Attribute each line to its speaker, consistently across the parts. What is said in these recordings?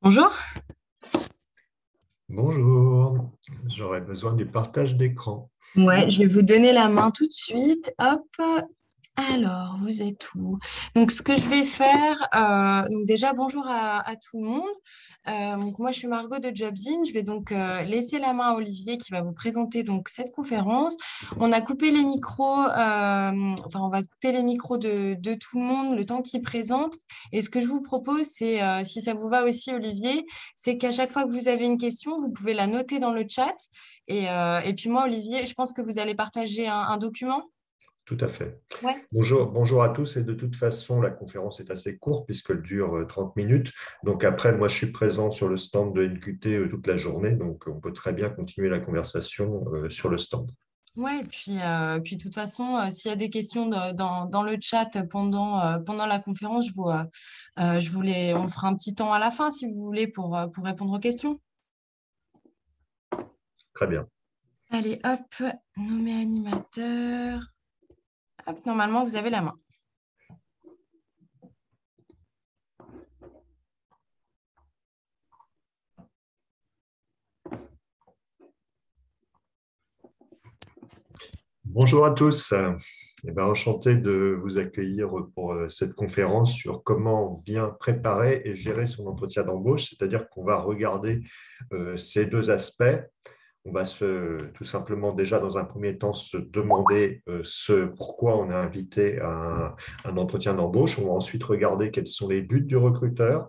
Speaker 1: Bonjour.
Speaker 2: Bonjour, j'aurais besoin du partage d'écran.
Speaker 1: Ouais, je vais vous donner la main tout de suite. Hop. Alors, vous êtes où? Donc, ce que je vais faire, donc déjà, bonjour à tout le monde. Donc, moi, je suis Margot de Jobzine. Je vais donc laisser la main à Olivier qui va vous présenter donc cette conférence. On a coupé les micros, enfin, on va couper les micros de tout le monde le temps qu'il présente. Et ce que je vous propose, c'est, si ça vous va aussi, Olivier, c'est qu'à chaque fois que vous avez une question, vous pouvez la noter dans le chat. Et puis moi, Olivier, je pense que vous allez partager un document.
Speaker 2: Tout à fait.
Speaker 1: Ouais.
Speaker 2: Bonjour à tous. Et de toute façon, la conférence est assez courte puisqu'elle dure 30 minutes. Donc après, moi, je suis présent sur le stand de NQT toute la journée. Donc on peut très bien continuer la conversation sur le stand.
Speaker 1: Ouais, et puis de toute façon, s'il y a des questions dans le chat pendant la conférence, on fera un petit temps à la fin si vous voulez pour répondre aux questions.
Speaker 2: Très bien.
Speaker 1: Allez, hop, nommer animateur. Hop, normalement, vous avez la main.
Speaker 2: Bonjour à tous. Eh ben, enchanté de vous accueillir pour cette conférence sur comment bien préparer et gérer son entretien d'embauche. C'est-à-dire qu'on va regarder ces deux aspects. On va tout simplement déjà dans un premier temps se demander pourquoi on est invité à un entretien d'embauche. On va ensuite regarder quels sont les buts du recruteur,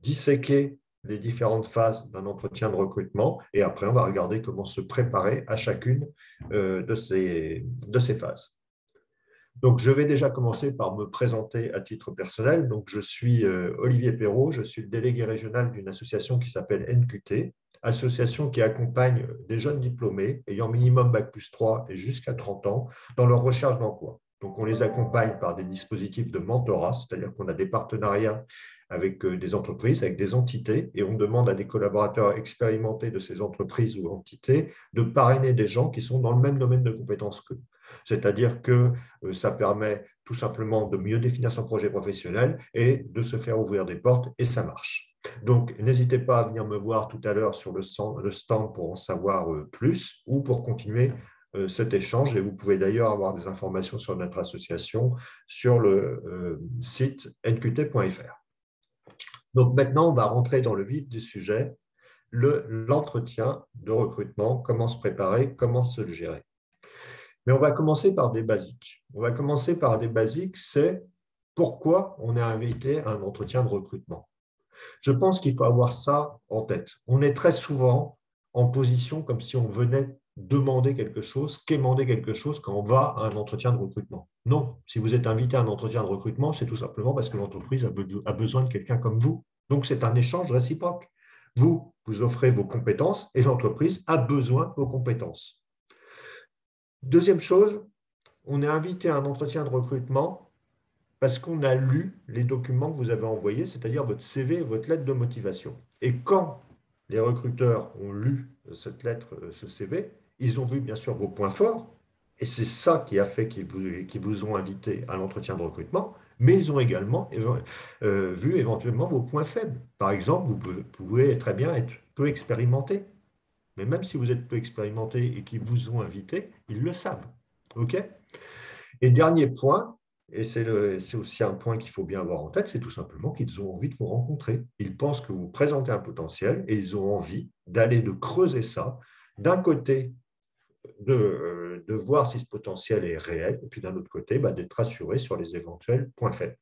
Speaker 2: disséquer les différentes phases d'un entretien de recrutement et après on va regarder comment se préparer à chacune de ces phases. Donc, je vais déjà commencer par me présenter à titre personnel. Donc, je suis Olivier Perrault, je suis le délégué régional d'une association qui s'appelle NQT, association qui accompagne des jeunes diplômés ayant minimum Bac+3 et jusqu'à 30 ans dans leur recherche d'emploi. Donc, on les accompagne par des dispositifs de mentorat, c'est-à-dire qu'on a des partenariats avec des entreprises, avec des entités, et on demande à des collaborateurs expérimentés de ces entreprises ou entités de parrainer des gens qui sont dans le même domaine de compétences qu'eux. C'est-à-dire que ça permet tout simplement de mieux définir son projet professionnel et de se faire ouvrir des portes, et ça marche. Donc, n'hésitez pas à venir me voir tout à l'heure sur le stand pour en savoir plus ou pour continuer cet échange. Et vous pouvez d'ailleurs avoir des informations sur notre association sur le site nqt.fr. Donc, maintenant, on va rentrer dans le vif du sujet, l'entretien de recrutement, comment se préparer, comment se le gérer. Mais on va commencer par des basiques. On va commencer par des basiques, c'est pourquoi on est invité à un entretien de recrutement. Je pense qu'il faut avoir ça en tête. On est très souvent en position comme si on venait demander quelque chose, quémander quelque chose quand on va à un entretien de recrutement. Non, si vous êtes invité à un entretien de recrutement, c'est tout simplement parce que l'entreprise a besoin de quelqu'un comme vous. Donc, c'est un échange réciproque. Vous offrez vos compétences et l'entreprise a besoin de vos compétences. Deuxième chose, on est invité à un entretien de recrutement parce qu'on a lu les documents que vous avez envoyés, c'est-à-dire votre CV et votre lettre de motivation. Et quand les recruteurs ont lu cette lettre, ce CV, ils ont vu bien sûr vos points forts, et c'est ça qui a fait qu'ils vous ont invité à l'entretien de recrutement, mais ils ont également vu éventuellement vos points faibles. Par exemple, vous pouvez très bien être peu expérimenté, mais même si vous êtes peu expérimenté et qu'ils vous ont invité, ils le savent. OK? Et dernier point, et c'est aussi un point qu'il faut bien avoir en tête, c'est tout simplement qu'ils ont envie de vous rencontrer. Ils pensent que vous présentez un potentiel et ils ont envie d'aller de creuser ça. D'un côté, de voir si ce potentiel est réel, et puis d'un autre côté, d'être rassuré sur les éventuels points faibles.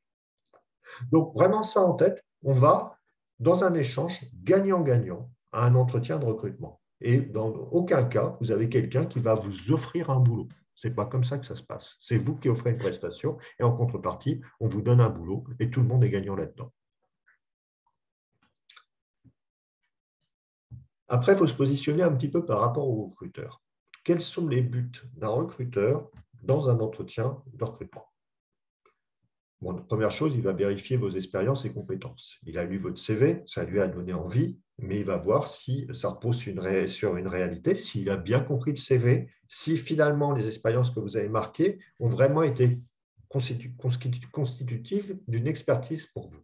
Speaker 2: Donc, vraiment ça en tête, on va dans un échange gagnant-gagnant à un entretien de recrutement. Et dans aucun cas, vous avez quelqu'un qui va vous offrir un boulot. Ce n'est pas comme ça que ça se passe. C'est vous qui offrez une prestation et en contrepartie, on vous donne un boulot et tout le monde est gagnant là-dedans. Après, il faut se positionner un petit peu par rapport au recruteur. Quels sont les buts d'un recruteur dans un entretien de recrutement? Bon, première chose, il va vérifier vos expériences et compétences. Il a lu votre CV, ça lui a donné envie, mais il va voir si ça repose sur une réalité, s'il a bien compris le CV, si finalement les expériences que vous avez marquées ont vraiment été constitutives d'une expertise pour vous.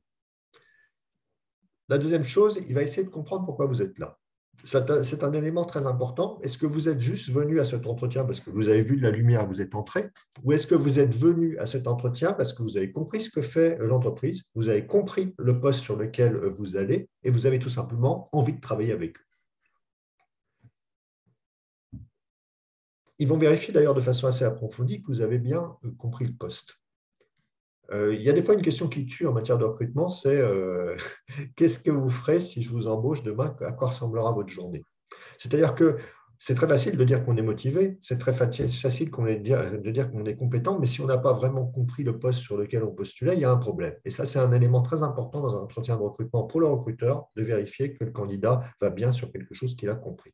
Speaker 2: La deuxième chose, il va essayer de comprendre pourquoi vous êtes là. C'est un élément très important. Est-ce que vous êtes juste venu à cet entretien parce que vous avez vu de la lumière, vous êtes entré, ou est-ce que vous êtes venu à cet entretien parce que vous avez compris ce que fait l'entreprise, vous avez compris le poste sur lequel vous allez et vous avez tout simplement envie de travailler avec eux? Ils vont vérifier d'ailleurs de façon assez approfondie que vous avez bien compris le poste. Il y a des fois une question qui tue en matière de recrutement, c'est qu'est-ce que vous ferez si je vous embauche demain? À quoi ressemblera votre journée? C'est-à-dire que c'est très facile de dire qu'on est motivé, c'est très facile de dire qu'on est compétent, mais si on n'a pas vraiment compris le poste sur lequel on postulait, il y a un problème. Et ça, c'est un élément très important dans un entretien de recrutement pour le recruteur, de vérifier que le candidat va bien sur quelque chose qu'il a compris.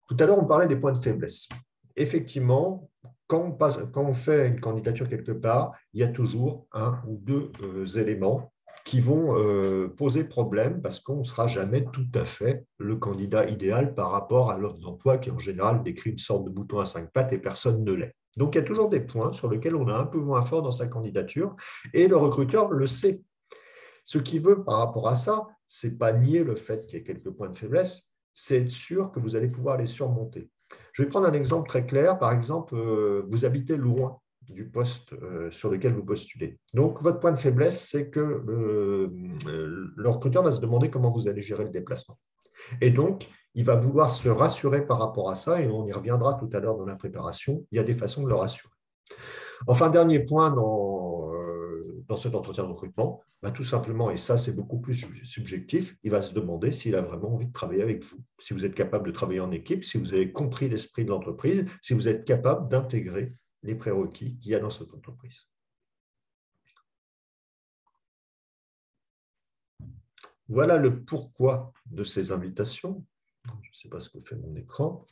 Speaker 2: Tout à l'heure, on parlait des points de faiblesse. Effectivement, quand on fait une candidature quelque part, il y a toujours un ou deux éléments qui vont poser problème parce qu'on ne sera jamais tout à fait le candidat idéal par rapport à l'offre d'emploi qui, en général, décrit une sorte de bouton à 5 pattes et personne ne l'est. Donc, il y a toujours des points sur lesquels on est un peu moins fort dans sa candidature et le recruteur le sait. Ce qu'il veut par rapport à ça, ce n'est pas nier le fait qu'il y ait quelques points de faiblesse, c'est être sûr que vous allez pouvoir les surmonter. Je vais prendre un exemple très clair. Par exemple, vous habitez loin du poste sur lequel vous postulez. Donc, votre point de faiblesse, c'est que le recruteur va se demander comment vous allez gérer le déplacement. Et donc, il va vouloir se rassurer par rapport à ça, et on y reviendra tout à l'heure dans la préparation. Il y a des façons de le rassurer. Enfin, dernier point dans cet entretien de recrutement, tout simplement, et ça c'est beaucoup plus subjectif, il va se demander s'il a vraiment envie de travailler avec vous, si vous êtes capable de travailler en équipe, si vous avez compris l'esprit de l'entreprise, si vous êtes capable d'intégrer les prérequis qu'il y a dans cette entreprise. Voilà le pourquoi de ces invitations. Je ne sais pas ce que fait mon écran.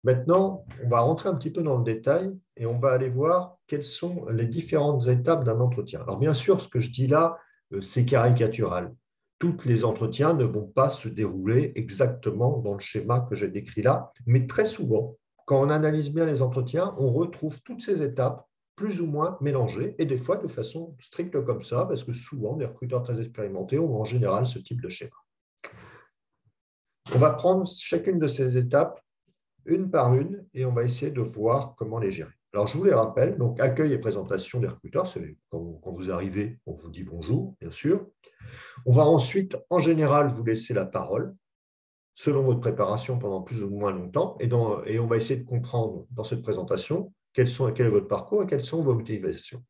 Speaker 2: Maintenant, on va rentrer un petit peu dans le détail et on va aller voir quelles sont les différentes étapes d'un entretien. Alors bien sûr, ce que je dis là, c'est caricatural. Tous les entretiens ne vont pas se dérouler exactement dans le schéma que j'ai décrit là, mais très souvent, quand on analyse bien les entretiens, on retrouve toutes ces étapes plus ou moins mélangées et des fois de façon stricte comme ça, parce que souvent, des recruteurs très expérimentés ont en général ce type de schéma. On va prendre chacune de ces étapes une par une et on va essayer de voir comment les gérer. Alors, je vous les rappelle, donc accueil et présentation des recruteurs, c'est quand vous arrivez, on vous dit bonjour, bien sûr. On va ensuite, en général, vous laisser la parole selon votre préparation pendant plus ou moins longtemps et on va essayer de comprendre dans cette présentation quel est votre parcours et quelles sont vos motivations.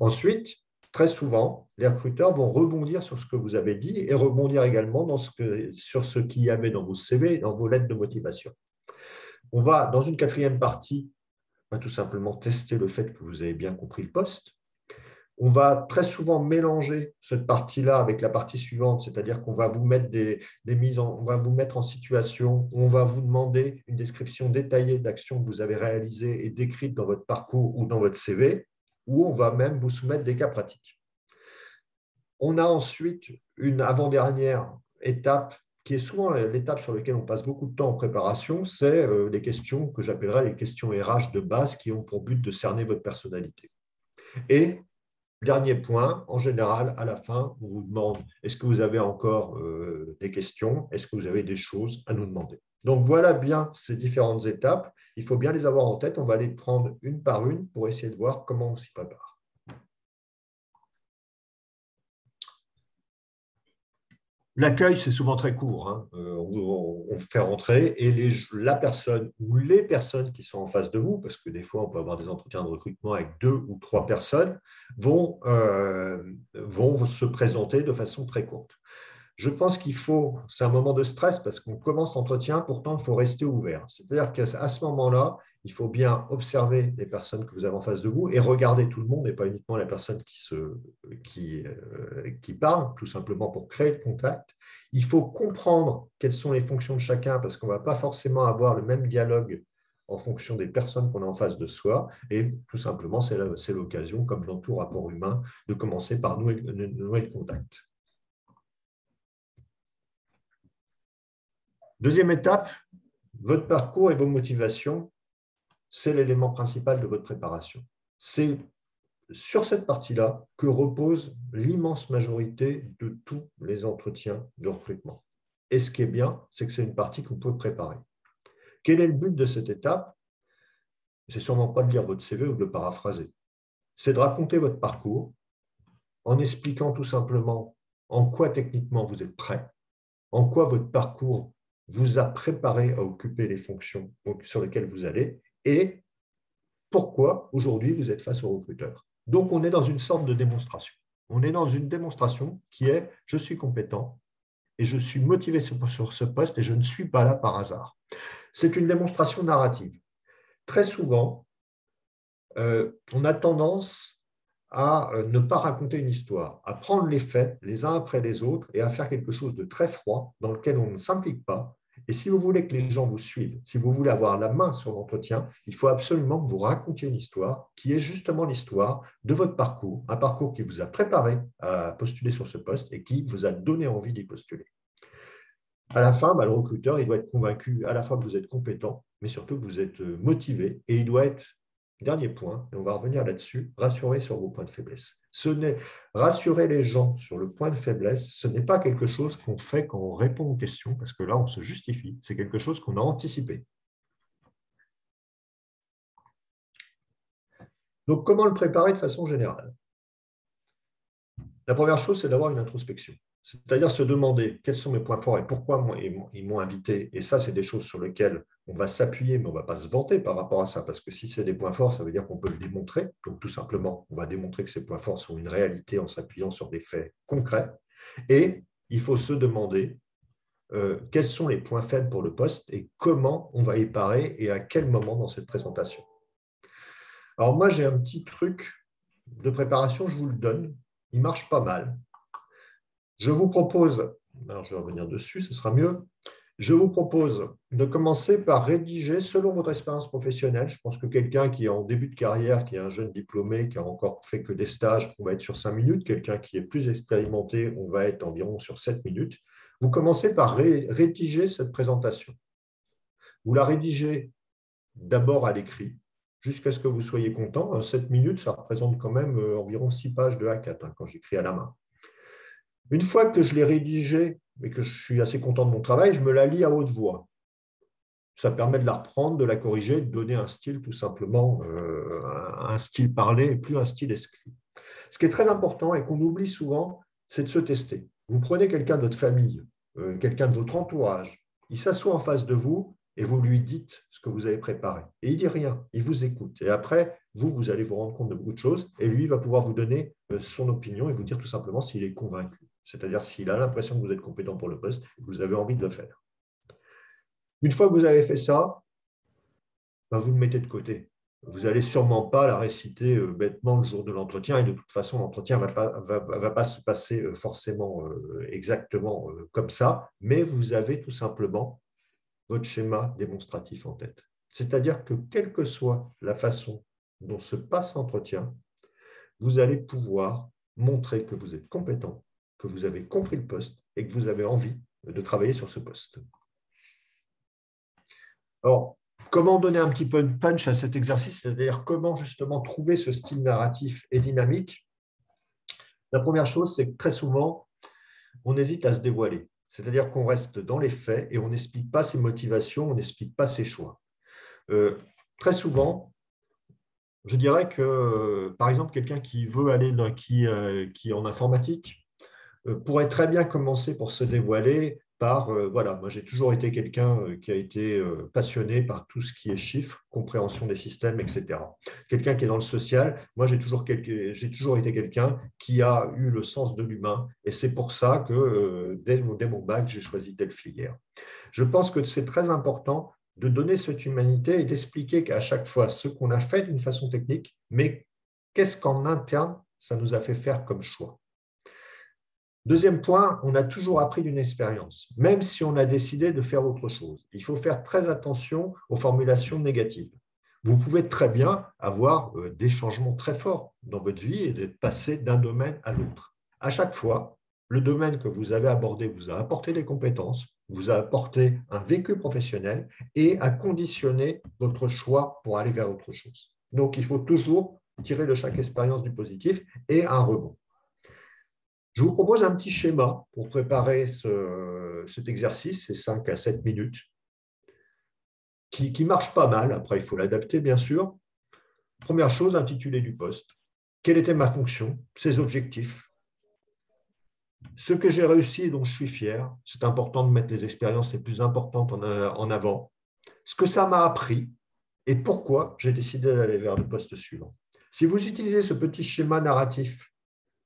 Speaker 2: Ensuite, très souvent, les recruteurs vont rebondir sur ce que vous avez dit et rebondir également sur ce qu'il y avait dans vos CV et dans vos lettres de motivation. On va, dans une quatrième partie, tout simplement tester le fait que vous avez bien compris le poste. On va très souvent mélanger cette partie-là avec la partie suivante, c'est-à-dire qu'on va vous mettre on va vous mettre en situation où on va vous demander une description détaillée d'actions que vous avez réalisées et décrites dans votre parcours ou dans votre CV, ou on va même vous soumettre des cas pratiques. On a ensuite une avant-dernière étape qui est souvent l'étape sur laquelle on passe beaucoup de temps en préparation, c'est les questions que j'appellerais les questions RH de base qui ont pour but de cerner votre personnalité. Et dernier point, en général, à la fin, on vous demande est-ce que vous avez encore des questions? Est-ce que vous avez des choses à nous demander? Donc, voilà bien ces différentes étapes. Il faut bien les avoir en tête. On va les prendre une par une pour essayer de voir comment on s'y prépare. L'accueil, c'est souvent très court. Hein. On fait rentrer et la personne ou les personnes qui sont en face de vous, parce que des fois, on peut avoir des entretiens de recrutement avec 2 ou 3 personnes, vont se présenter de façon très courte. Je pense c'est un moment de stress parce qu'on commence l'entretien, pourtant, il faut rester ouvert. C'est-à-dire qu'à ce moment-là, il faut bien observer les personnes que vous avez en face de vous et regarder tout le monde et pas uniquement la personne qui parle, tout simplement pour créer le contact. Il faut comprendre quelles sont les fonctions de chacun parce qu'on ne va pas forcément avoir le même dialogue en fonction des personnes qu'on a en face de soi. Et tout simplement, c'est l'occasion, comme dans tout rapport humain, de commencer par nouer le contact. Deuxième étape, votre parcours et vos motivations, c'est l'élément principal de votre préparation. C'est sur cette partie-là que repose l'immense majorité de tous les entretiens de recrutement. Et ce qui est bien, c'est que c'est une partie qu'on peut préparer. Quel est le but de cette étape? C'est sûrement pas de lire votre CV ou de le paraphraser. C'est de raconter votre parcours en expliquant tout simplement en quoi techniquement vous êtes prêt, en quoi votre parcours vous a préparé à occuper les fonctions sur lesquelles vous allez et pourquoi aujourd'hui vous êtes face au recruteur. Donc, on est dans une sorte de démonstration. On est dans une démonstration qui est « je suis compétent et je suis motivé sur ce poste et je ne suis pas là par hasard ». C'est une démonstration narrative. Très souvent, on a tendance à ne pas raconter une histoire, à prendre les faits les uns après les autres et à faire quelque chose de très froid dans lequel on ne s'implique pas. Et si vous voulez que les gens vous suivent, si vous voulez avoir la main sur l'entretien, il faut absolument que vous racontiez une histoire qui est justement l'histoire de votre parcours, un parcours qui vous a préparé à postuler sur ce poste et qui vous a donné envie d'y postuler. À la fin, le recruteur il doit être convaincu à la fois que vous êtes compétent, mais surtout que vous êtes motivé et il doit être, dernier point, et on va revenir là-dessus, rassuré sur vos points de faiblesse. Rassurer les gens sur le point de faiblesse, ce n'est pas quelque chose qu'on fait quand on répond aux questions, parce que là, on se justifie. C'est quelque chose qu'on a anticipé. Donc, comment le préparer de façon générale? La première chose, c'est d'avoir une introspection. C'est-à-dire se demander quels sont mes points forts et pourquoi ils m'ont invité. Et ça, c'est des choses sur lesquelles on va s'appuyer, mais on ne va pas se vanter par rapport à ça, parce que si c'est des points forts, ça veut dire qu'on peut le démontrer. Donc, tout simplement, on va démontrer que ces points forts sont une réalité en s'appuyant sur des faits concrets. Et il faut se demander quels sont les points faibles pour le poste et comment on va y parer et à quel moment dans cette présentation. Alors, moi, j'ai un petit truc de préparation, je vous le donne. Il marche pas mal. Je vous propose, alors je vais revenir dessus, ce sera mieux. Je vous propose de commencer par rédiger selon votre expérience professionnelle. Je pense que quelqu'un qui est en début de carrière, qui est un jeune diplômé, qui a encore fait que des stages, on va être sur 5 minutes. Quelqu'un qui est plus expérimenté, on va être environ sur 7 minutes. Vous commencez par rédiger cette présentation. Vous la rédigez d'abord à l'écrit, jusqu'à ce que vous soyez content. 7 minutes, ça représente quand même environ 6 pages de A4 quand j'écris à la main. Une fois que je l'ai rédigée et que je suis assez content de mon travail, je me la lis à haute voix. Ça permet de la reprendre, de la corriger, de donner un style tout simplement, un style parlé et plus un style écrit. Ce qui est très important et qu'on oublie souvent, c'est de se tester. Vous prenez quelqu'un de votre famille, quelqu'un de votre entourage, il s'assoit en face de vous et vous lui dites ce que vous avez préparé. Et il ne dit rien, il vous écoute. Et après, vous allez vous rendre compte de beaucoup de choses et lui va pouvoir vous donner son opinion et vous dire tout simplement s'il est convaincu. C'est-à-dire s'il a l'impression que vous êtes compétent pour le poste et que vous avez envie de le faire. Une fois que vous avez fait ça, vous le mettez de côté. Vous n'allez sûrement pas la réciter bêtement le jour de l'entretien et de toute façon, l'entretien ne va pas se passer forcément exactement comme ça, mais vous avez tout simplement votre schéma démonstratif en tête. C'est-à-dire que quelle que soit la façon dont se passe l'entretien, vous allez pouvoir montrer que vous êtes compétent, que vous avez compris le poste et que vous avez envie de travailler sur ce poste. Alors, comment donner un petit peu de punch à cet exercice, c'est-à-dire comment justement trouver ce style narratif et dynamique? La première chose, c'est que très souvent, on hésite à se dévoiler. C'est-à-dire qu'on reste dans les faits et on n'explique pas ses motivations, on n'explique pas ses choix. Très souvent, je dirais que, par exemple, quelqu'un qui veut aller qui est en informatique pourrait très bien commencer pour se dévoiler par, voilà, moi j'ai toujours été quelqu'un qui a été passionné par tout ce qui est chiffres, compréhension des systèmes, etc. Quelqu'un qui est dans le social, moi j'ai toujours été quelqu'un qui a eu le sens de l'humain et c'est pour ça que dès mon bac, j'ai choisi telle filière. Je pense que c'est très important de donner cette humanité et d'expliquer qu'à chaque fois ce qu'on a fait d'une façon technique, mais qu'est-ce qu'en interne ça nous a fait faire comme choix. Deuxième point, on a toujours appris d'une expérience, même si on a décidé de faire autre chose. Il faut faire très attention aux formulations négatives. Vous pouvez très bien avoir des changements très forts dans votre vie et de passer d'un domaine à l'autre. À chaque fois, le domaine que vous avez abordé vous a apporté des compétences, vous a apporté un vécu professionnel et a conditionné votre choix pour aller vers autre chose. Donc, il faut toujours tirer de chaque expérience du positif et un rebond. Je vous propose un petit schéma pour préparer cet exercice, ces 5 à 7 minutes, qui marche pas mal. Après, il faut l'adapter, bien sûr. Première chose, intitulé du poste. Quelle était ma fonction, ses objectifs, ce que j'ai réussi et dont je suis fier. C'est important de mettre les expériences les plus importantes en avant. Ce que ça m'a appris et pourquoi j'ai décidé d'aller vers le poste suivant. Si vous utilisez ce petit schéma narratif,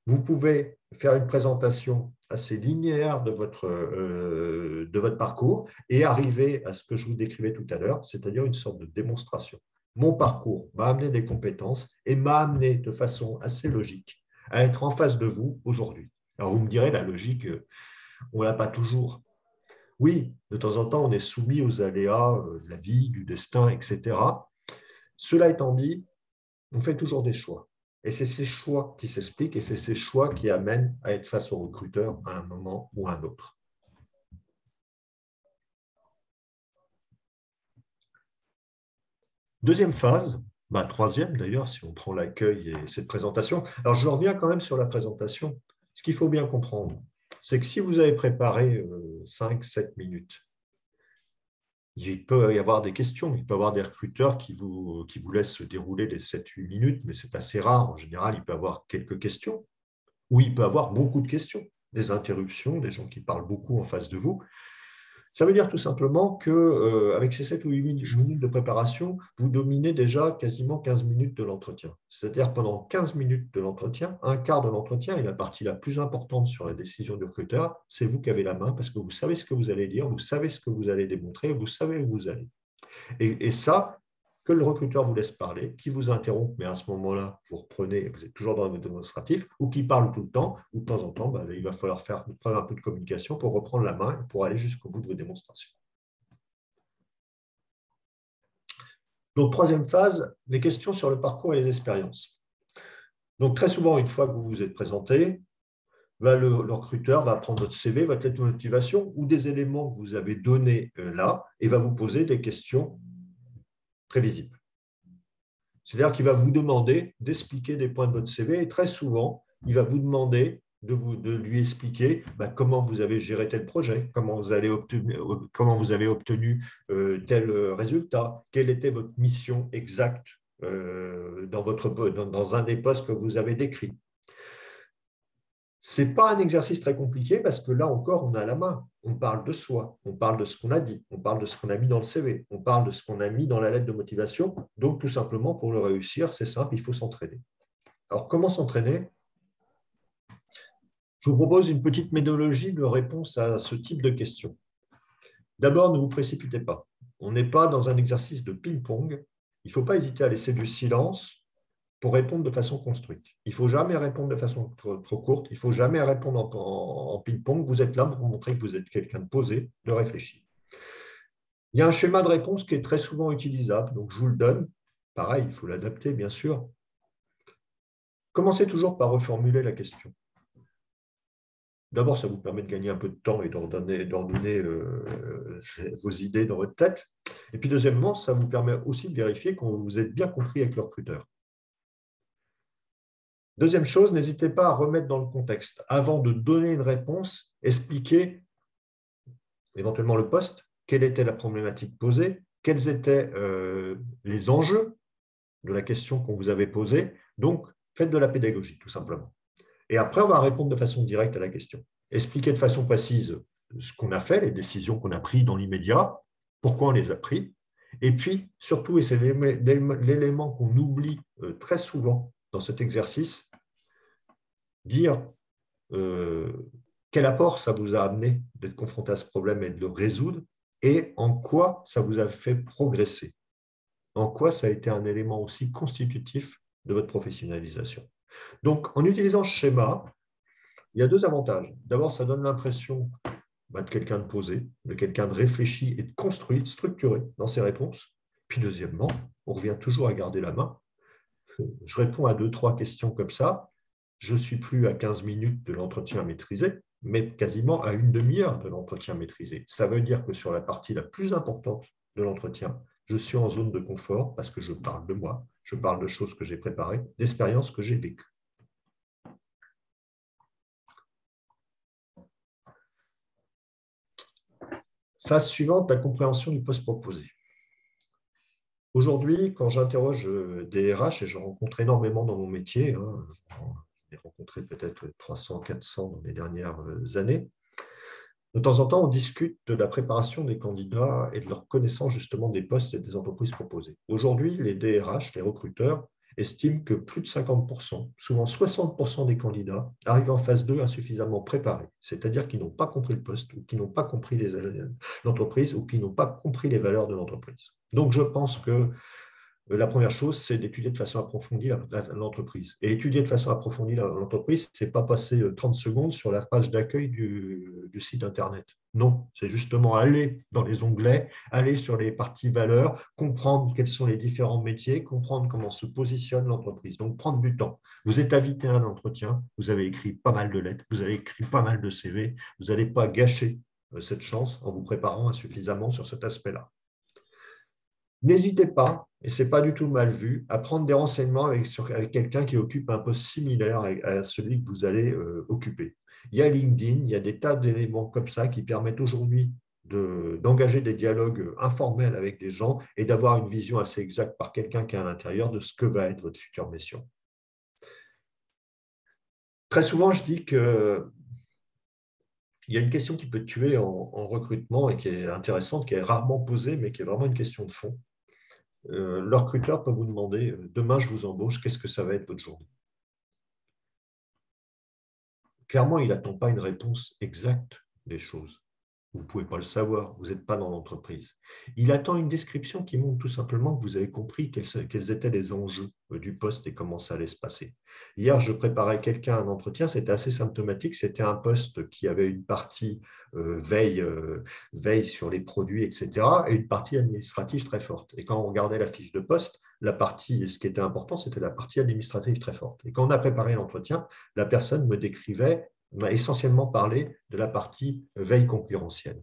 Speaker 2: vous pouvez faire une présentation assez linéaire de votre parcours et arriver à ce que je vous décrivais tout à l'heure, c'est-à-dire une sorte de démonstration. Mon parcours m'a amené des compétences et m'a amené de façon assez logique à être en face de vous aujourd'hui. Alors vous me direz, la logique, on ne l'a pas toujours. Oui, de temps en temps, on est soumis aux aléas de la vie, du destin, etc. Cela étant dit, on fait toujours des choix. Et c'est ces choix qui s'expliquent et c'est ces choix qui amènent à être face au recruteur à un moment ou à un autre. Deuxième phase, troisième d'ailleurs, si on prend l'accueil et cette présentation. Alors, je reviens quand même sur la présentation. Ce qu'il faut bien comprendre, c'est que si vous avez préparé 5-7 minutes, il peut y avoir des questions, il peut y avoir des recruteurs qui vous laissent dérouler les 7-8 minutes, mais c'est assez rare. En général, il peut y avoir quelques questions, ou il peut y avoir beaucoup de questions, des interruptions, des gens qui parlent beaucoup en face de vous. Ça veut dire tout simplement qu'avec ces 7 ou 8 minutes de préparation, vous dominez déjà quasiment 15 minutes de l'entretien. C'est-à-dire pendant 15 minutes de l'entretien, un quart de l'entretien, et la partie la plus importante sur la décision du recruteur, c'est vous qui avez la main parce que vous savez ce que vous allez dire, vous savez ce que vous allez démontrer, vous savez où vous allez. Et ça, que le recruteur vous laisse parler, qui vous interrompt, mais à ce moment-là, vous reprenez, vous êtes toujours dans votre démonstratif, ou qui parle tout le temps, ou de temps en temps, il va falloir faire un peu de communication pour reprendre la main et pour aller jusqu'au bout de vos démonstrations. Donc, troisième phase, les questions sur le parcours et les expériences. Donc, très souvent, une fois que vous vous êtes présenté, le recruteur va prendre votre CV, votre lettre de motivation ou des éléments que vous avez donnés là et va vous poser des questions prévisibles. C'est-à-dire qu'il va vous demander d'expliquer des points de votre CV et très souvent, il va vous demander de lui expliquer comment vous avez géré tel projet, comment vous avez obtenu tel résultat, quelle était votre mission exacte dans un des postes que vous avez décrit. Ce n'est pas un exercice très compliqué parce que là encore, on a la main. On parle de soi, on parle de ce qu'on a dit, on parle de ce qu'on a mis dans le CV, on parle de ce qu'on a mis dans la lettre de motivation. Donc, tout simplement, pour le réussir, c'est simple, il faut s'entraîner. Alors, comment s'entraîner? Je vous propose une petite méthodologie de réponse à ce type de questions. D'abord, ne vous précipitez pas. On n'est pas dans un exercice de ping-pong. Il ne faut pas hésiter à laisser du silence pour répondre de façon construite. Il ne faut jamais répondre de façon trop courte, il ne faut jamais répondre en ping-pong. Vous êtes là pour montrer que vous êtes quelqu'un de posé, de réfléchi. Il y a un schéma de réponse qui est très souvent utilisable, donc je vous le donne. Pareil, il faut l'adapter, bien sûr. Commencez toujours par reformuler la question. D'abord, ça vous permet de gagner un peu de temps et d'ordonner vos idées dans votre tête. Et puis, deuxièmement, ça vous permet aussi de vérifier que vous êtes bien compris avec le recruteur. Deuxième chose, n'hésitez pas à remettre dans le contexte. Avant de donner une réponse, expliquez éventuellement le poste, quelle était la problématique posée, quels étaient les enjeux de la question qu'on vous avait posée. Donc, faites de la pédagogie, tout simplement. Et après, on va répondre de façon directe à la question. Expliquer de façon précise ce qu'on a fait, les décisions qu'on a prises dans l'immédiat, pourquoi on les a prises. Et puis, surtout, et c'est l'élément qu'on oublie très souvent dans cet exercice, dire quel apport ça vous a amené d'être confronté à ce problème et de le résoudre, et en quoi ça vous a fait progresser, en quoi ça a été un élément aussi constitutif de votre professionnalisation. Donc, en utilisant ce schéma, il y a deux avantages. D'abord, ça donne l'impression de quelqu'un de posé, de quelqu'un de réfléchi et de construit, de structuré dans ses réponses. Puis deuxièmement, on revient toujours à garder la main. Je réponds à 2-3 questions comme ça. Je ne suis plus à 15 minutes de l'entretien maîtrisé, mais quasiment à une demi-heure de l'entretien maîtrisé. Ça veut dire que sur la partie la plus importante de l'entretien, je suis en zone de confort parce que je parle de moi, Je parle de choses que j'ai préparées, d'expériences que j'ai vécues. Phase suivante, la compréhension du poste proposé. Aujourd'hui, quand j'interroge des RH, et j'en rencontre énormément dans mon métier, hein, j'en ai rencontré peut-être 300, 400 dans les dernières années, de temps en temps, on discute de la préparation des candidats et de leur connaissance justement des postes et des entreprises proposées. Aujourd'hui, les DRH, les recruteurs, estiment que plus de 50%, souvent 60% des candidats arrivent en phase 2 insuffisamment préparés, c'est-à-dire qu'ils n'ont pas compris le poste ou qui n'ont pas compris l'entreprise ou qui n'ont pas compris les valeurs de l'entreprise. Donc, je pense que la première chose, c'est d'étudier de façon approfondie l'entreprise. Et étudier de façon approfondie l'entreprise, ce n'est pas passer 30 secondes sur la page d'accueil du site Internet. Non, c'est justement aller dans les onglets, aller sur les parties valeurs, comprendre quels sont les différents métiers, comprendre comment se positionne l'entreprise. Donc, prendre du temps. Vous êtes invité à un entretien, vous avez écrit pas mal de lettres, vous avez écrit pas mal de CV, vous n'allez pas gâcher cette chance en vous préparant insuffisamment sur cet aspect-là. N'hésitez pas, et ce n'est pas du tout mal vu, à prendre des renseignements avec quelqu'un qui occupe un poste similaire à celui que vous allez occuper. Il y a LinkedIn, il y a des tas d'éléments comme ça qui permettent aujourd'hui d'engager des dialogues informels avec des gens et d'avoir une vision assez exacte par quelqu'un qui est à l'intérieur de ce que va être votre future mission. Très souvent, je dis que il y a une question qui peut tuer en recrutement et qui est intéressante, qui est rarement posée, mais qui est vraiment une question de fond. Le recruteur peut vous demander, demain je vous embauche, qu'est-ce que ça va être votre journée? Clairement, il n'attend pas une réponse exacte des choses. Vous ne pouvez pas le savoir, vous n'êtes pas dans l'entreprise. Il attend une description qui montre tout simplement que vous avez compris quels étaient les enjeux du poste et comment ça allait se passer. Hier, je préparais quelqu'un à un entretien, c'était assez symptomatique, c'était un poste qui avait une partie veille sur les produits, etc., et une partie administrative très forte. Et quand on regardait la fiche de poste, ce qui était important, c'était la partie administrative très forte. Et quand on a préparé l'entretien, la personne me décrivait, m'a essentiellement parlé de la partie veille concurrentielle.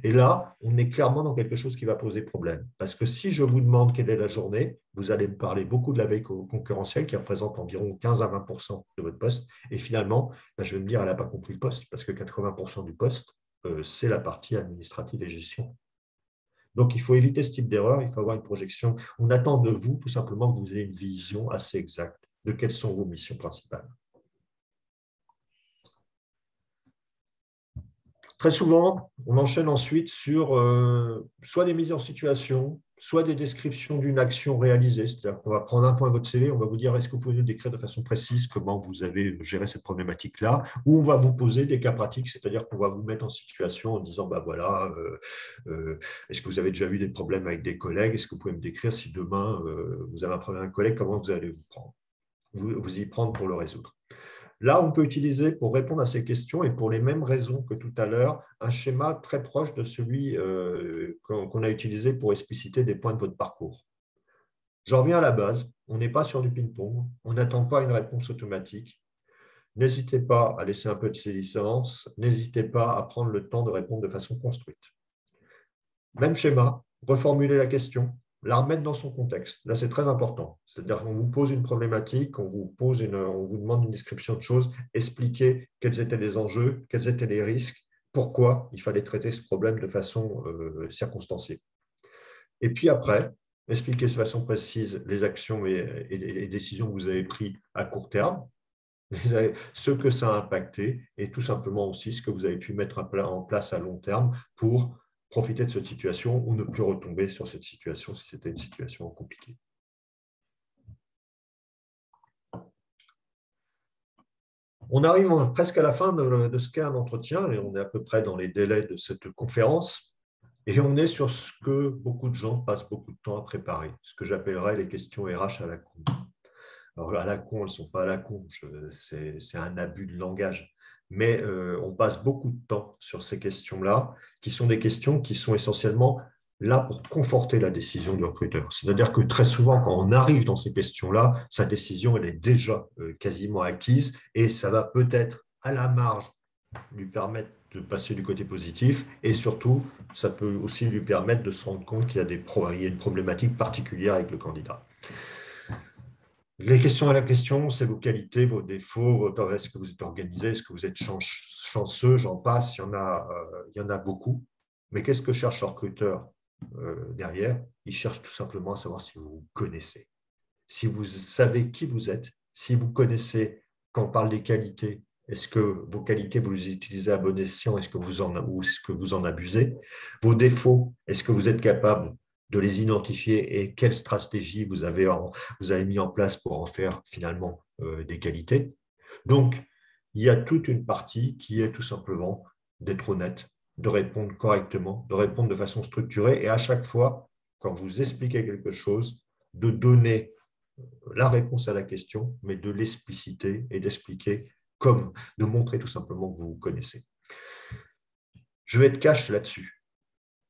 Speaker 2: Et là, on est clairement dans quelque chose qui va poser problème. Parce que si je vous demande quelle est la journée, vous allez me parler beaucoup de la veille concurrentielle qui représente environ 15 à 20% de votre poste. Et finalement, je vais me dire, elle n'a pas compris le poste parce que 80% du poste, c'est la partie administrative et gestion. Donc, il faut éviter ce type d'erreur, il faut avoir une projection. On attend de vous tout simplement que vous ayez une vision assez exacte de quelles sont vos missions principales. Très souvent, on enchaîne ensuite sur soit des mises en situation, soit des descriptions d'une action réalisée. C'est-à-dire qu'on va prendre un point de votre CV, on va vous dire est-ce que vous pouvez nous décrire de façon précise comment vous avez géré cette problématique-là, ou on va vous poser des cas pratiques, c'est-à-dire qu'on va vous mettre en situation en disant bah voilà, est-ce que vous avez déjà eu des problèmes avec des collègues? Est-ce que vous pouvez me décrire si demain vous avez un problème avec un collègue, comment vous allez vous y prendre pour le résoudre? Là, on peut utiliser pour répondre à ces questions et pour les mêmes raisons que tout à l'heure, un schéma très proche de celui qu'on a utilisé pour expliciter des points de votre parcours. J'en reviens à la base, on n'est pas sur du ping-pong, on n'attend pas une réponse automatique. N'hésitez pas à laisser un peu de séance, n'hésitez pas à prendre le temps de répondre de façon construite. Même schéma, reformuler la question, la remettre dans son contexte. Là, c'est très important. C'est-à-dire qu'on vous pose une problématique, on vous demande une description de choses, expliquer quels étaient les enjeux, quels étaient les risques, pourquoi il fallait traiter ce problème de façon circonstanciée. Et puis après, expliquer de façon précise les actions et les décisions que vous avez prises à court terme, ce que ça a impacté et tout simplement aussi ce que vous avez pu mettre en place à long terme pour profiter de cette situation ou ne plus retomber sur cette situation si c'était une situation compliquée. On arrive presque à la fin de ce qu'est un entretien et on est à peu près dans les délais de cette conférence et on est sur ce que beaucoup de gens passent beaucoup de temps à préparer, ce que j'appellerais les questions RH à la con. Alors à la con, elles ne sont pas à la con, c'est un abus de langage. Mais on passe beaucoup de temps sur ces questions-là, qui sont des questions qui sont essentiellement là pour conforter la décision du recruteur. C'est-à-dire que très souvent, quand on arrive dans ces questions-là, sa décision elle est déjà quasiment acquise et ça va peut-être à la marge lui permettre de passer du côté positif et surtout, ça peut aussi lui permettre de se rendre compte qu'il y a une problématique particulière avec le candidat. Les questions à la question, c'est vos qualités, vos défauts, est-ce que vous êtes organisé, est-ce que vous êtes chanceux, j'en passe, il y en a beaucoup. Mais qu'est-ce que cherche le recruteur derrière? Il cherche tout simplement à savoir si vous vous connaissez, si vous savez qui vous êtes, si vous connaissez, quand on parle des qualités, est-ce que vos qualités, vous les utilisez à bon escient, ou est-ce que vous en abusez? Vos défauts, est-ce que vous êtes capable de les identifier et quelle stratégie vous avez mis en place pour en faire finalement des qualités? Donc, il y a toute une partie qui est tout simplement d'être honnête, de répondre correctement, de répondre de façon structurée et à chaque fois, quand vous expliquez quelque chose, de donner la réponse à la question, mais de l'expliciter et d'expliquer comme, de montrer tout simplement que vous vous connaissez. Je vais être cash là-dessus.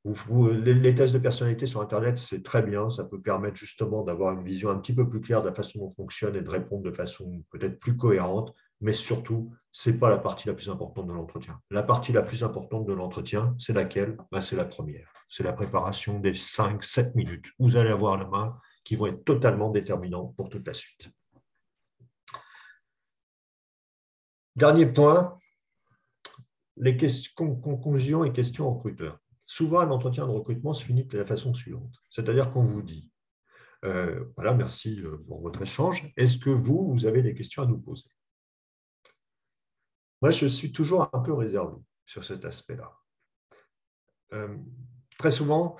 Speaker 2: Les tests de personnalité sur Internet, c'est très bien. Ça peut permettre justement d'avoir une vision un petit peu plus claire de la façon dont on fonctionne et de répondre de façon peut-être plus cohérente. Mais surtout, ce n'est pas la partie la plus importante de l'entretien. La partie la plus importante de l'entretien, c'est laquelle? C'est la première. C'est la préparation des 5-7 minutes. Vous allez avoir la main qui vont être totalement déterminantes pour toute la suite. Dernier point, les conclusions et questions aux recruteurs. Souvent, un entretien de recrutement se finit de la façon suivante. C'est-à-dire qu'on vous dit, voilà, merci pour votre échange. Est-ce que vous avez des questions à nous poser? Moi, je suis toujours un peu réservé sur cet aspect-là. Très souvent,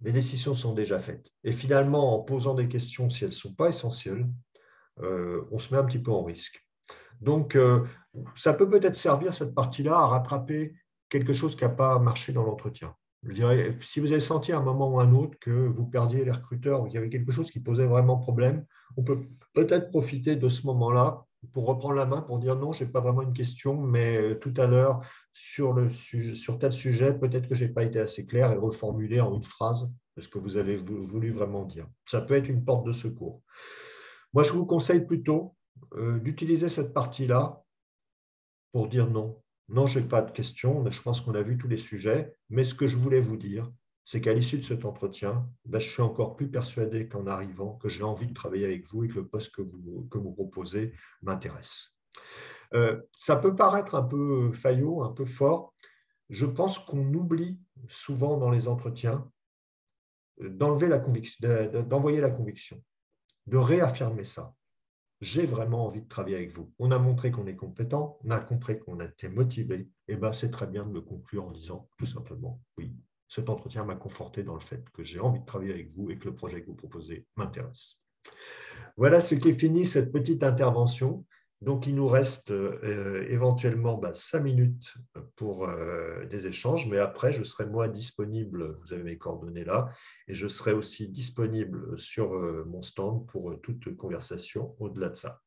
Speaker 2: les décisions sont déjà faites. Et finalement, en posant des questions, si elles ne sont pas essentielles, on se met un petit peu en risque. Donc, ça peut peut-être servir, cette partie-là, à rattraper quelque chose qui n'a pas marché dans l'entretien. Je dirais, si vous avez senti à un moment ou à un autre que vous perdiez les recruteurs ou qu'il y avait quelque chose qui posait vraiment problème, on peut peut-être profiter de ce moment-là pour reprendre la main, pour dire non, je n'ai pas vraiment une question, mais tout à l'heure, sur tel sujet, peut-être que je n'ai pas été assez clair et reformuler en une phrase ce que vous avez voulu vraiment dire. Ça peut être une porte de secours. Moi, je vous conseille plutôt d'utiliser cette partie-là pour dire non. Non, je n'ai pas de questions, je pense qu'on a vu tous les sujets, mais ce que je voulais vous dire, c'est qu'à l'issue de cet entretien, je suis encore plus persuadé qu'en arrivant, que j'ai envie de travailler avec vous et que le poste que vous proposez m'intéresse. Ça peut paraître un peu faillot, un peu fort. Je pense qu'on oublie souvent dans les entretiens d'envoyer la conviction, de réaffirmer ça. J'ai vraiment envie de travailler avec vous. On a montré qu'on est compétent, on a compris qu'on a été motivé, et c'est très bien de le conclure en disant tout simplement, oui, cet entretien m'a conforté dans le fait que j'ai envie de travailler avec vous et que le projet que vous proposez m'intéresse. Voilà ce qui finit cette petite intervention. Donc, il nous reste éventuellement 5 minutes pour des échanges, mais après, je serai moi disponible, vous avez mes coordonnées là, et je serai aussi disponible sur mon stand pour toute conversation au-delà de ça.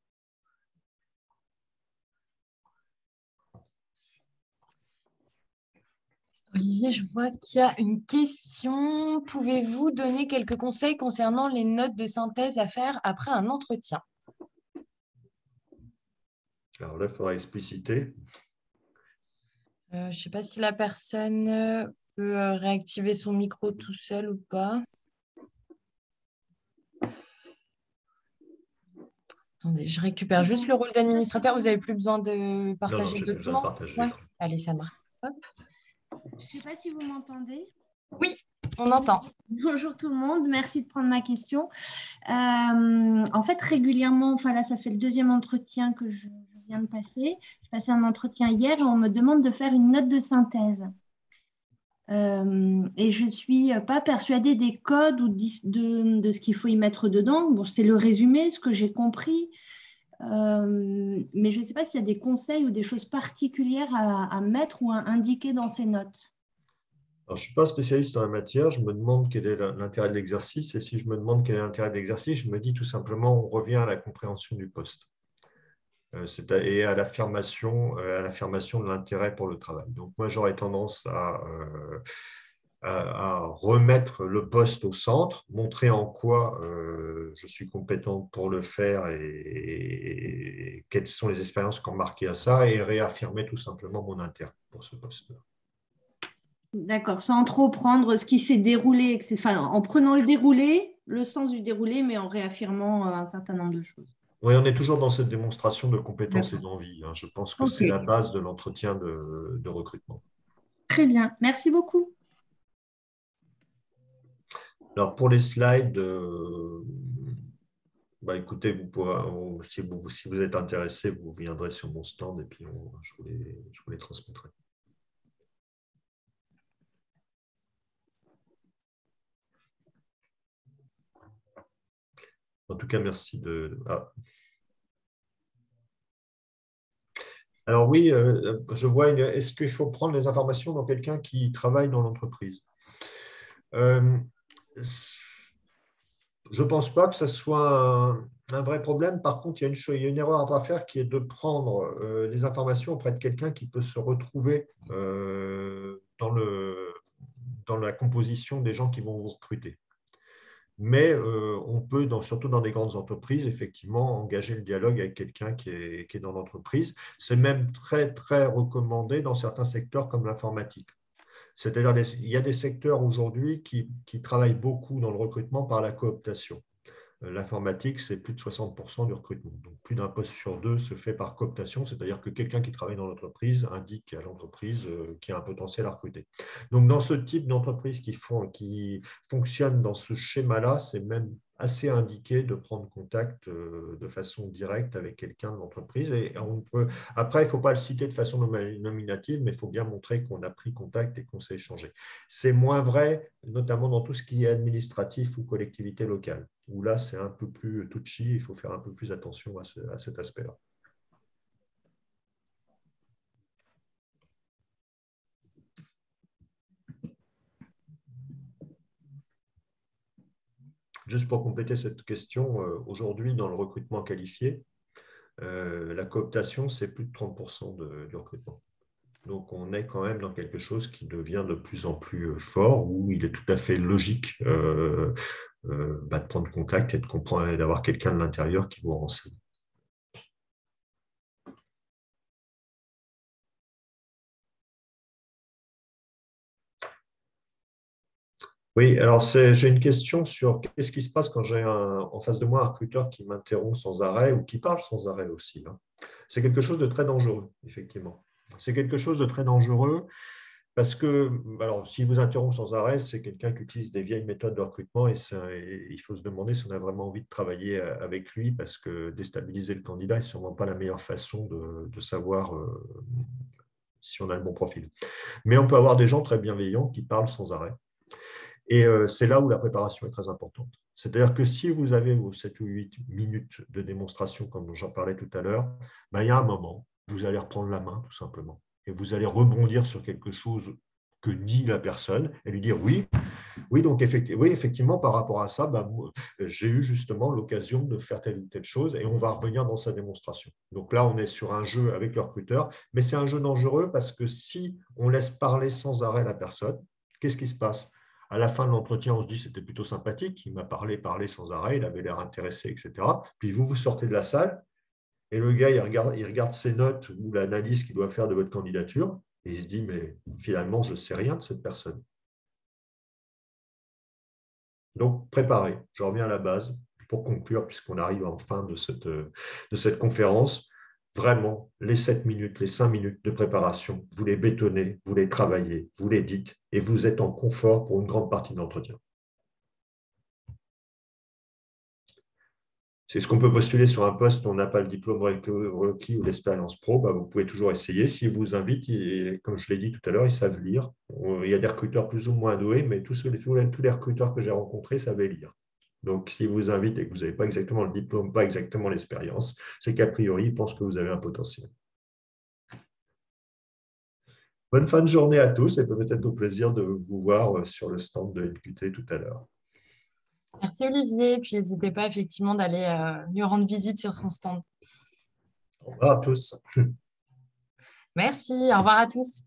Speaker 1: Olivier, je vois qu'il y a une question. Pouvez-vous donner quelques conseils concernant les notes de synthèse à faire après un entretien?
Speaker 2: Alors là, il faudra expliciter.
Speaker 1: Je ne sais pas si la personne peut réactiver son micro tout seul ou pas. Attendez, je récupère juste le rôle d'administrateur. Vous n'avez plus besoin de partager le
Speaker 2: J'ai plus besoin de
Speaker 1: document?
Speaker 2: partager.
Speaker 1: Ouais, allez, ça marche. Hop.
Speaker 3: Je ne sais pas si vous m'entendez.
Speaker 1: Oui, on entend.
Speaker 3: Bonjour tout le monde, merci de prendre ma question. En fait, régulièrement, là, ça fait le deuxième entretien que je viens de passer. J'ai passé un entretien hier et on me demande de faire une note de synthèse. Et je ne suis pas persuadée des codes ou de ce qu'il faut y mettre dedans. Bon, c'est le résumé, ce que j'ai compris. Mais je ne sais pas s'il y a des conseils ou des choses particulières à mettre ou à indiquer dans ces notes.
Speaker 2: Alors, je ne suis pas spécialiste dans la matière, je me demande quel est l'intérêt de l'exercice, et si je me demande quel est l'intérêt de l'exercice, je me dis tout simplement, on revient à la compréhension du poste et à l'affirmation de l'intérêt pour le travail. Donc, moi, j'aurais tendance à remettre le poste au centre, montrer en quoi je suis compétent pour le faire et quelles sont les expériences qui ont marqué à ça, et réaffirmer tout simplement mon intérêt pour ce poste-là.
Speaker 3: D'accord, sans trop prendre ce qui s'est déroulé, en prenant le déroulé le sens du déroulé, mais en réaffirmant un certain nombre de choses.
Speaker 2: Oui, on est toujours dans cette démonstration de compétences et
Speaker 3: D'accord.
Speaker 2: d'envie, hein. Je pense que
Speaker 3: Ok,
Speaker 2: c'est la base de l'entretien de recrutement.
Speaker 3: très bien. Merci beaucoup.
Speaker 2: Alors, pour les slides, bah, écoutez, si vous êtes intéressé, vous viendrez sur mon stand et puis je vous les transmettrai. En tout cas, merci de… Ah. Alors oui, je vois, est-ce qu'il faut prendre les informations dans quelqu'un qui travaille dans l'entreprise? Je ne pense pas que ce soit un vrai problème. Par contre, il y a une erreur à ne pas faire qui est de prendre les informations auprès de quelqu'un qui peut se retrouver dans la composition des gens qui vont vous recruter. Mais on peut, surtout dans des grandes entreprises, effectivement, engager le dialogue avec quelqu'un qui est dans l'entreprise. C'est même très, très recommandé dans certains secteurs comme l'informatique. C'est-à-dire il y a des secteurs aujourd'hui qui travaillent beaucoup dans le recrutement par la cooptation. L'informatique, c'est plus de 60% du recrutement. Donc, plus d'un poste sur deux se fait par cooptation, c'est-à-dire que quelqu'un qui travaille dans l'entreprise indique à l'entreprise qu'il y a un potentiel à recruter. Donc, dans ce type d'entreprise qui fonctionne dans ce schéma-là, c'est même assez indiqué de prendre contact de façon directe avec quelqu'un de l'entreprise. Et après, il ne faut pas le citer de façon nominative, mais il faut bien montrer qu'on a pris contact et qu'on s'est échangé. C'est moins vrai, notamment dans tout ce qui est administratif ou collectivité locale, où là, c'est un peu plus touchy, il faut faire un peu plus attention à cet aspect-là. Juste pour compléter cette question, aujourd'hui, dans le recrutement qualifié, la cooptation, c'est plus de 30% du recrutement. Donc, on est quand même dans quelque chose qui devient de plus en plus fort, où il est tout à fait logique de prendre contact et de comprendre et d'avoir quelqu'un de l'intérieur qui vous renseigne. Oui, alors j'ai une question sur qu'est-ce qui se passe quand j'ai en face de moi un recruteur qui m'interrompt sans arrêt ou qui parle sans arrêt aussi, hein. C'est quelque chose de très dangereux, effectivement. C'est quelque chose de très dangereux parce que, alors, s'il vous interrompt sans arrêt, c'est quelqu'un qui utilise des vieilles méthodes de recrutement et il faut se demander si on a vraiment envie de travailler avec lui parce que déstabiliser le candidat n'est sûrement pas la meilleure façon de savoir si on a le bon profil. Mais on peut avoir des gens très bienveillants qui parlent sans arrêt. Et c'est là où la préparation est très importante. C'est-à-dire que si vous avez vos 7 ou 8 minutes de démonstration, comme j'en parlais tout à l'heure, il y a un moment, vous allez reprendre la main, tout simplement. Et vous allez rebondir sur quelque chose que dit la personne et lui dire oui, donc effectivement, par rapport à ça, j'ai eu justement l'occasion de faire telle ou telle chose et on va revenir dans sa démonstration. Donc là, on est sur un jeu avec le recruteur, mais c'est un jeu dangereux parce que si on laisse parler sans arrêt la personne, qu'est-ce qui se passe? À la fin de l'entretien, on se dit c'était plutôt sympathique, il m'a parlé sans arrêt, il avait l'air intéressé, etc. Puis vous sortez de la salle et le gars, il regarde ses notes ou l'analyse qu'il doit faire de votre candidature et il se dit mais finalement, je ne sais rien de cette personne. Donc, préparez. Je reviens à la base pour conclure, puisqu'on arrive en fin de cette conférence. Vraiment, les 7 minutes, les 5 minutes de préparation, vous les bétonnez, vous les travaillez, vous les dites, et vous êtes en confort pour une grande partie de l'entretien. C'est ce qu'on peut postuler sur un poste où on n'a pas le diplôme requis ou l'expérience pro, vous pouvez toujours essayer. S'ils vous invitent, comme je l'ai dit tout à l'heure, ils savent lire. Il y a des recruteurs plus ou moins doués, mais tous les recruteurs que j'ai rencontrés savaient lire. Donc, s'ils vous invitent et que vous n'avez pas exactement le diplôme, pas exactement l'expérience, c'est qu'a priori, ils pensent que vous avez un potentiel. Bonne fin de journée à tous et peut-être au plaisir de vous voir sur le stand de NQT tout à l'heure.
Speaker 1: Merci Olivier, puis n'hésitez pas effectivement d'aller lui rendre visite sur son stand.
Speaker 2: Au revoir à tous.
Speaker 1: Merci, au revoir à tous.